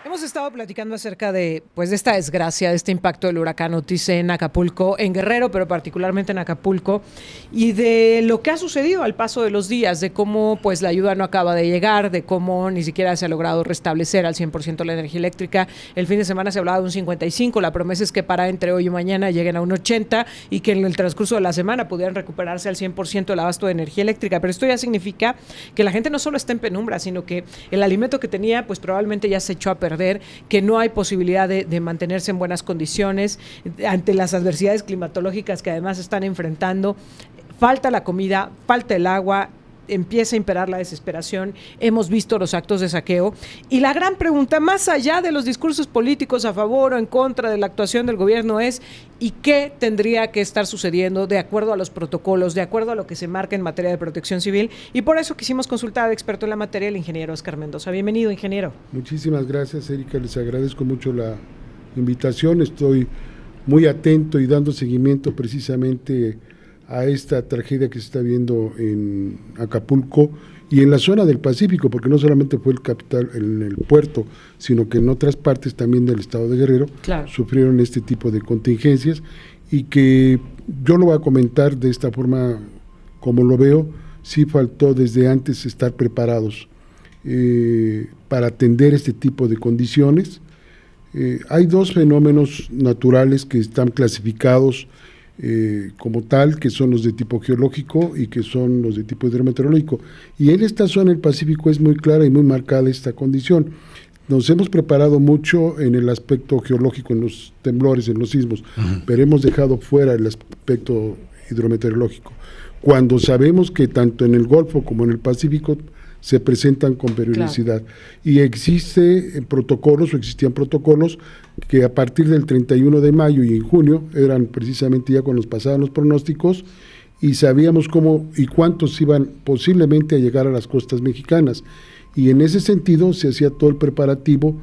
Hemos estado platicando acerca de esta desgracia, de este impacto del huracán Otis en Acapulco, en Guerrero, pero particularmente en Acapulco, y de lo que ha sucedido al paso de los días, de cómo pues la ayuda no acaba de llegar, de cómo ni siquiera se ha logrado restablecer al 100% la energía eléctrica. El fin de semana se hablaba de un 55%, la promesa es que para entre hoy y mañana lleguen a un 80% y que en el transcurso de la semana pudieran recuperarse al 100% el abasto de energía eléctrica. Pero esto ya significa que la gente no solo está en penumbra, sino que el alimento que tenía pues probablemente ya se echó a perder, que no hay posibilidad de mantenerse en buenas condiciones ante las adversidades climatológicas que además están enfrentando. Falta la comida, falta el agua, empieza a imperar la desesperación, hemos visto los actos de saqueo y la gran pregunta, más allá de los discursos políticos a favor o en contra de la actuación del gobierno, es ¿y qué tendría que estar sucediendo de acuerdo a los protocolos, de acuerdo a lo que se marca en materia de protección civil? Y por eso quisimos consultar al experto en la materia, el ingeniero Oscar Mendoza. Bienvenido, ingeniero. Muchísimas gracias, Erika, les agradezco mucho la invitación, estoy muy atento y dando seguimiento precisamente a esta tragedia que se está viendo en Acapulco y en la zona del Pacífico, porque no solamente fue el capital en el puerto, sino que en otras partes también del estado de Guerrero sufrieron este tipo de contingencias, y que yo lo voy a comentar de esta forma como lo veo. Sí faltó desde antes estar preparados para atender este tipo de condiciones. Hay dos fenómenos naturales que están clasificados como tal, que son los de tipo geológico y que son los de tipo hidrometeorológico, y en esta zona del Pacífico es muy clara y muy marcada esta condición. Nos hemos preparado mucho en el aspecto geológico, en los temblores, en los sismos, pero hemos dejado fuera el aspecto hidrometeorológico, cuando sabemos que tanto en el Golfo como en el Pacífico se presentan con periodicidad. Y existían protocolos que a partir del 31 de mayo y en junio, eran precisamente ya cuando nos pasaban los pronósticos, y sabíamos cómo y cuántos iban posiblemente a llegar a las costas mexicanas. Y en ese sentido se hacía todo el preparativo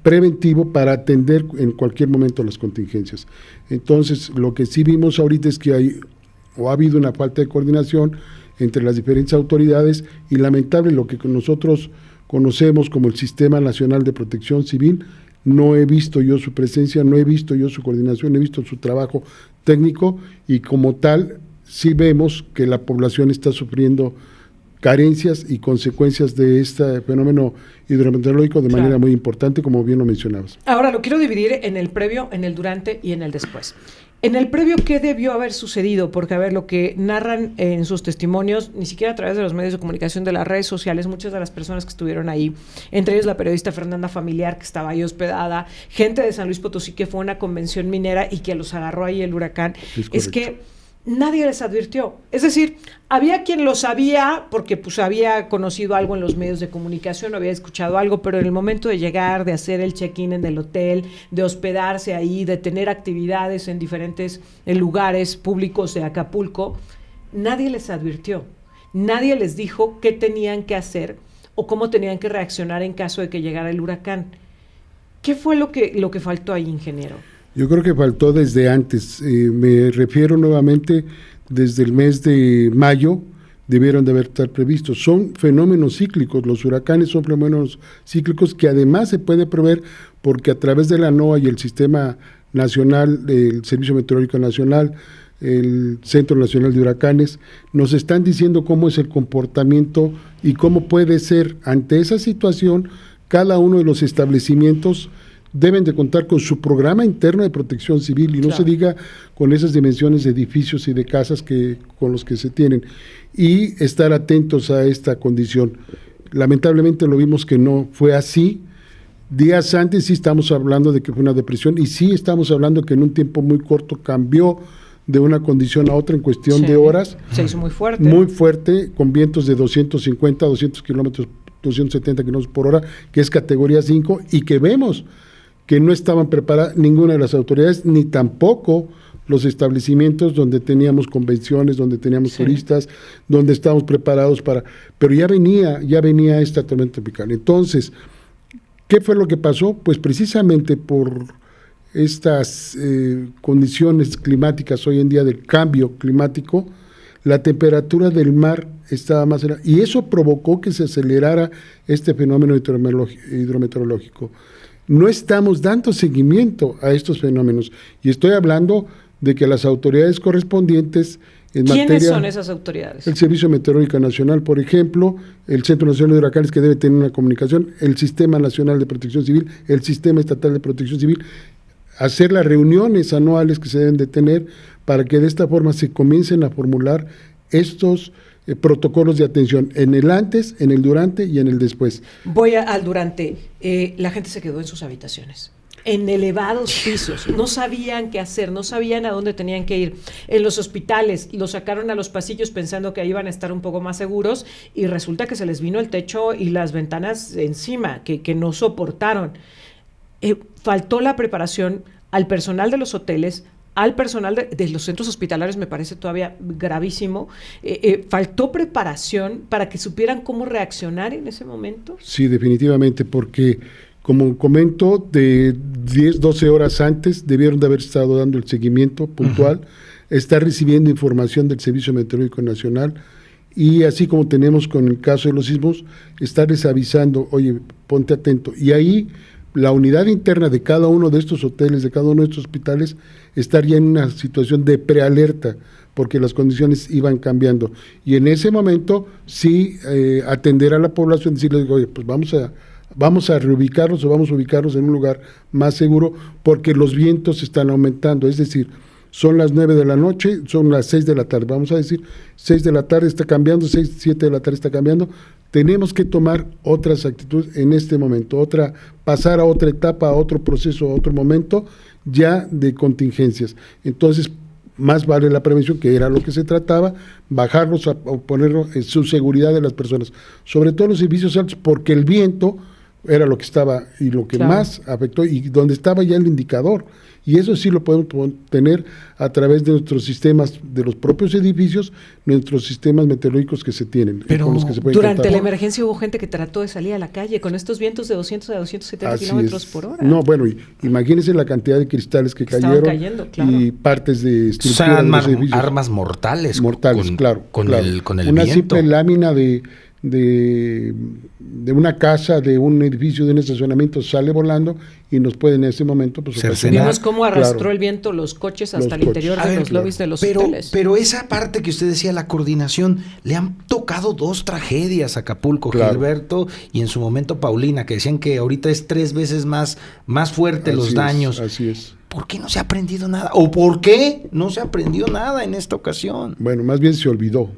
preventivo para atender en cualquier momento las contingencias. Entonces, lo que sí vimos ahorita es que ha habido una falta de coordinación entre las diferentes autoridades, y lamentable lo que nosotros conocemos como el Sistema Nacional de Protección Civil. No he visto yo su presencia, no he visto yo su coordinación, he visto su trabajo técnico, y como tal sí vemos que la población está sufriendo carencias y consecuencias de este fenómeno hidrometeorológico de manera muy importante, como bien lo mencionabas. Ahora lo quiero dividir en el previo, en el durante y en el después. En el previo, ¿qué debió haber sucedido? Porque, a ver, lo que narran en sus testimonios, ni siquiera a través de los medios de comunicación, de las redes sociales, muchas de las personas que estuvieron ahí, entre ellos la periodista Fernanda Familiar, que estaba ahí hospedada, gente de San Luis Potosí, que fue a una convención minera y que los agarró ahí el huracán, es que nadie les advirtió. Es decir, había quien lo sabía porque pues había conocido algo en los medios de comunicación, había escuchado algo, pero en el momento de llegar, de hacer el check-in en el hotel, de hospedarse ahí, de tener actividades en diferentes lugares públicos de Acapulco, nadie les advirtió. Nadie les dijo qué tenían que hacer o cómo tenían que reaccionar en caso de que llegara el huracán. ¿Qué fue lo que faltó ahí, ingeniero? Yo creo que faltó desde antes, me refiero nuevamente desde el mes de mayo, debieron de haber estar previstos. Son fenómenos cíclicos, los huracanes son fenómenos cíclicos que además se puede prever porque a través de la NOAA y el Sistema Nacional, el Servicio Meteorológico Nacional, el Centro Nacional de Huracanes, nos están diciendo cómo es el comportamiento y cómo puede ser ante esa situación. Cada uno de los establecimientos deben de contar con su programa interno de protección civil, y no se diga con esas dimensiones de edificios y de casas con los que se tienen, y estar atentos a esta condición. Lamentablemente lo vimos que no fue así. Días antes sí estamos hablando de que fue una depresión, y sí estamos hablando que en un tiempo muy corto cambió de una condición a otra en cuestión de horas. Se hizo muy fuerte. Muy fuerte, con vientos de 250 a 270 kilómetros por hora, que es categoría 5, y que vemos que no estaban preparadas ninguna de las autoridades, ni tampoco los establecimientos donde teníamos convenciones, donde teníamos turistas, donde estábamos preparados para... Pero ya venía esta tormenta tropical. Entonces, ¿qué fue lo que pasó? Pues precisamente por estas condiciones climáticas hoy en día del cambio climático, la temperatura del mar estaba más elevada, y eso provocó que se acelerara este fenómeno hidrometeorológico. No estamos dando seguimiento a estos fenómenos, y estoy hablando de que las autoridades correspondientes en ¿Quiénes materia, son esas autoridades? el Servicio Meteorológico Nacional, por ejemplo, el Centro Nacional de Huracanes, que debe tener una comunicación, el Sistema Nacional de Protección Civil, el Sistema Estatal de Protección Civil, hacer las reuniones anuales que se deben de tener para que de esta forma se comiencen a formular estos protocolos de atención en el antes, en el durante y en el después. Voy al durante. La gente se quedó en sus habitaciones, en elevados pisos, no sabían qué hacer, no sabían a dónde tenían que ir. En los hospitales los sacaron a los pasillos pensando que ahí iban a estar un poco más seguros, y resulta que se les vino el techo y las ventanas encima, que no soportaron. Faltó la preparación al personal de los hoteles, al personal de los centros hospitalarios, me parece todavía gravísimo. ¿Faltó preparación para que supieran cómo reaccionar en ese momento? Sí, definitivamente, porque como comento, de 10, 12 horas antes debieron de haber estado dando el seguimiento puntual, estar recibiendo información del Servicio Meteorológico Nacional, y así como tenemos con el caso de los sismos, estarles avisando, oye, ponte atento. Y ahí la unidad interna de cada uno de estos hoteles, de cada uno de estos hospitales, estar ya en una situación de prealerta, porque las condiciones iban cambiando. Y en ese momento sí atender a la población, decirles, oye, pues vamos a reubicarnos, o vamos a ubicarnos en un lugar más seguro, porque los vientos están aumentando. Es decir, son las 9 de la noche, son las 6 de la tarde, vamos a decir, 6 de la tarde está cambiando, 6, 7 de la tarde está cambiando. Tenemos que tomar otras actitudes en este momento, pasar a otra etapa, a otro proceso, a otro momento ya de contingencias. Entonces, más vale la prevención, que era lo que se trataba, bajarlos o ponerlos en su seguridad de las personas, sobre todo los edificios altos, porque el viento era lo que estaba y lo que más afectó, y donde estaba ya el indicador. Y eso sí lo podemos tener a través de nuestros sistemas, de los propios edificios, nuestros sistemas meteorológicos que se tienen. Pero con los que se pueden durante contar. La emergencia hubo gente que trató de salir a la calle con estos vientos de 200 a 270 kilómetros por hora. No, bueno, imagínense la cantidad de cristales que cayeron cayendo, claro. y partes de estructura de los edificios. Armas mortales. Claro. Con el una viento. simple lámina de una casa, de un edificio, de un estacionamiento sale volando y nos puede en ese momento pues ocasionar. Vimos cómo arrastró el viento los coches hasta el interior de los lobbies de los hoteles. Pero esa parte que usted decía, la coordinación, le han tocado 2 tragedias a Acapulco, Gilberto, y en su momento Paulina, que decían que ahorita es 3 veces más fuerte los daños. Así es. ¿Por qué no se ha aprendido nada? ¿O por qué no se aprendió nada en esta ocasión? Bueno, más bien se olvidó.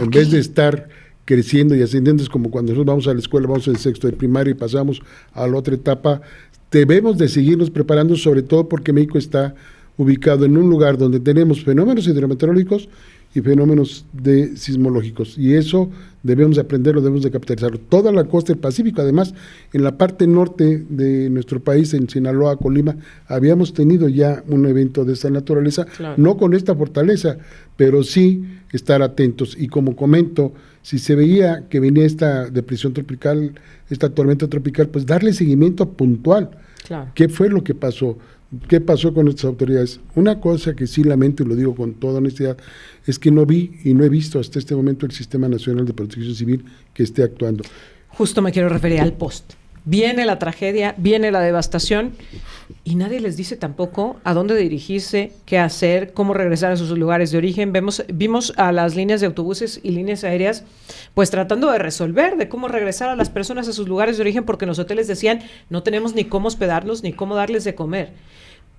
En vez de estar creciendo y ascendiendo, es como cuando nosotros vamos a la escuela, vamos en sexto de primaria y pasamos a la otra etapa. Debemos de seguirnos preparando, sobre todo porque México está ubicado en un lugar donde tenemos fenómenos hidrometeorológicos y fenómenos sismológicos, y eso debemos de aprenderlo, debemos de capitalizarlo. Toda la costa del Pacífico, además, en la parte norte de nuestro país, en Sinaloa, Colima, habíamos tenido ya un evento de esta naturaleza, no con esta fortaleza, pero sí estar atentos. Y como comento, si se veía que venía esta depresión tropical, esta tormenta tropical, pues darle seguimiento puntual. Claro. ¿Qué fue lo que pasó? ¿Qué pasó con nuestras autoridades? Una cosa que sí lamento, y lo digo con toda honestidad, es que no vi y no he visto hasta este momento el Sistema Nacional de Protección Civil que esté actuando. Justo me quiero referir al post. Viene la tragedia, viene la devastación, y nadie les dice tampoco a dónde dirigirse, qué hacer, cómo regresar a sus lugares de origen. Vimos a las líneas de autobuses y líneas aéreas pues tratando de resolver, de cómo regresar a las personas a sus lugares de origen, porque en los hoteles decían, no tenemos ni cómo hospedarlos, ni cómo darles de comer.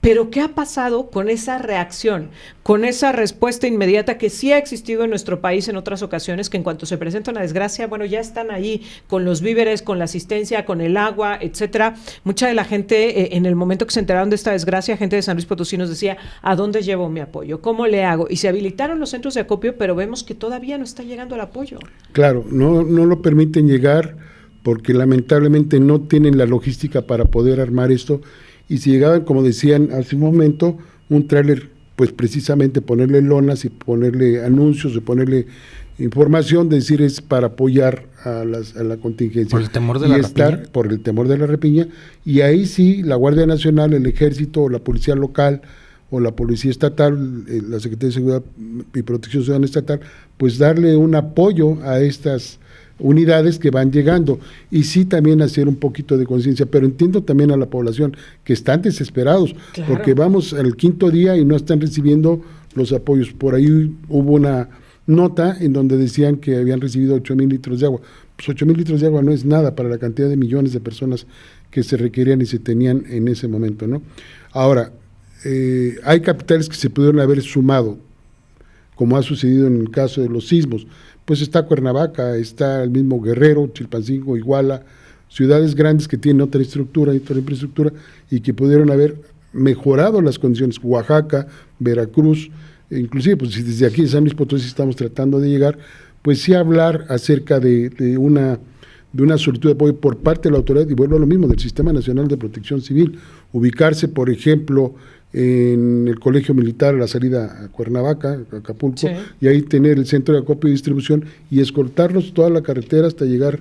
Pero ¿qué ha pasado con esa reacción, con esa respuesta inmediata que sí ha existido en nuestro país en otras ocasiones, que en cuanto se presenta una desgracia, bueno, ya están ahí con los víveres, con la asistencia, con el agua, etcétera? Mucha de la gente, en el momento que se enteraron de esta desgracia, gente de San Luis Potosí nos decía, ¿a dónde llevo mi apoyo? ¿Cómo le hago? Y se habilitaron los centros de acopio, pero vemos que todavía no está llegando el apoyo. Claro, no lo permiten llegar porque lamentablemente no tienen la logística para poder armar esto. Y si llegaban, como decían hace un momento, un tráiler, pues precisamente ponerle lonas y ponerle anuncios y ponerle información, decir es para apoyar a la contingencia. Por el temor de la rapiña. Por el temor de la rapiña. Y ahí sí, la Guardia Nacional, el Ejército, o la Policía Local, o la Policía Estatal, la Secretaría de Seguridad y Protección Ciudadana Estatal, pues darle un apoyo a estas unidades que van llegando, y sí también hacer un poquito de conciencia, pero entiendo también a la población que están desesperados, claro, porque vamos al 5.º día y no están recibiendo los apoyos. Por ahí hubo una nota en donde decían que habían recibido 8,000 litros de agua. Pues 8,000 litros de agua no es nada para la cantidad de millones de personas que se requerían y se tenían en ese momento, ¿no? Ahora, hay capitales que se pudieron haber sumado, como ha sucedido en el caso de los sismos. Pues está Cuernavaca, está el mismo Guerrero, Chilpancingo, Iguala, ciudades grandes que tienen otra estructura y otra infraestructura y que pudieron haber mejorado las condiciones. Oaxaca, Veracruz, inclusive pues si desde aquí de San Luis Potosí estamos tratando de llegar, pues sí hablar acerca de una solicitud de apoyo por parte de la autoridad, y vuelvo a lo mismo, del Sistema Nacional de Protección Civil, ubicarse, por ejemplo, en el Colegio Militar a la salida a Cuernavaca, a Acapulco, sí, y ahí tener el centro de acopio y distribución y escoltarnos toda la carretera hasta llegar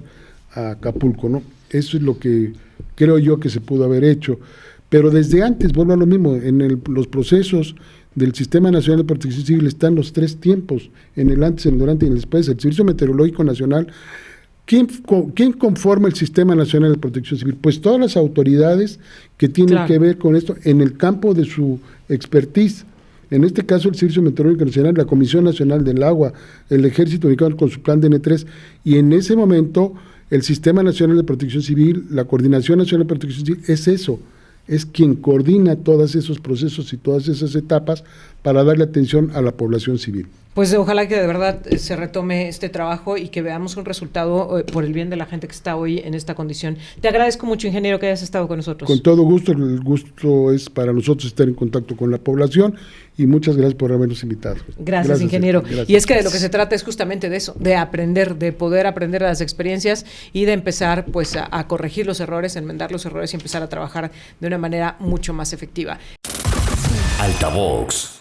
a Acapulco, ¿no? Eso es lo que creo yo que se pudo haber hecho, pero desde antes, vuelvo a lo mismo, en los procesos del Sistema Nacional de Protección Civil están los 3 tiempos, en el antes, en el durante y en el después. El Servicio Meteorológico Nacional, ¿quién conforma el Sistema Nacional de Protección Civil? Pues todas las autoridades que tienen claro que ver con esto en el campo de su expertise. En este caso el Servicio Meteorológico Nacional, la Comisión Nacional del Agua, el Ejército Mexicano con su plan DN3, y en ese momento el Sistema Nacional de Protección Civil, la Coordinación Nacional de Protección Civil, es eso, es quien coordina todos esos procesos y todas esas etapas para darle atención a la población civil. Pues ojalá que de verdad se retome este trabajo y que veamos un resultado por el bien de la gente que está hoy en esta condición. Te agradezco mucho, ingeniero, que hayas estado con nosotros. Con todo gusto, el gusto es para nosotros estar en contacto con la población y muchas gracias por habernos invitado. Gracias, ingeniero. Gracias. Y es que de lo que se trata es justamente de eso, de aprender, de poder aprender de las experiencias y de empezar pues a corregir los errores, enmendar los errores y empezar a trabajar de una manera mucho más efectiva. Altavox.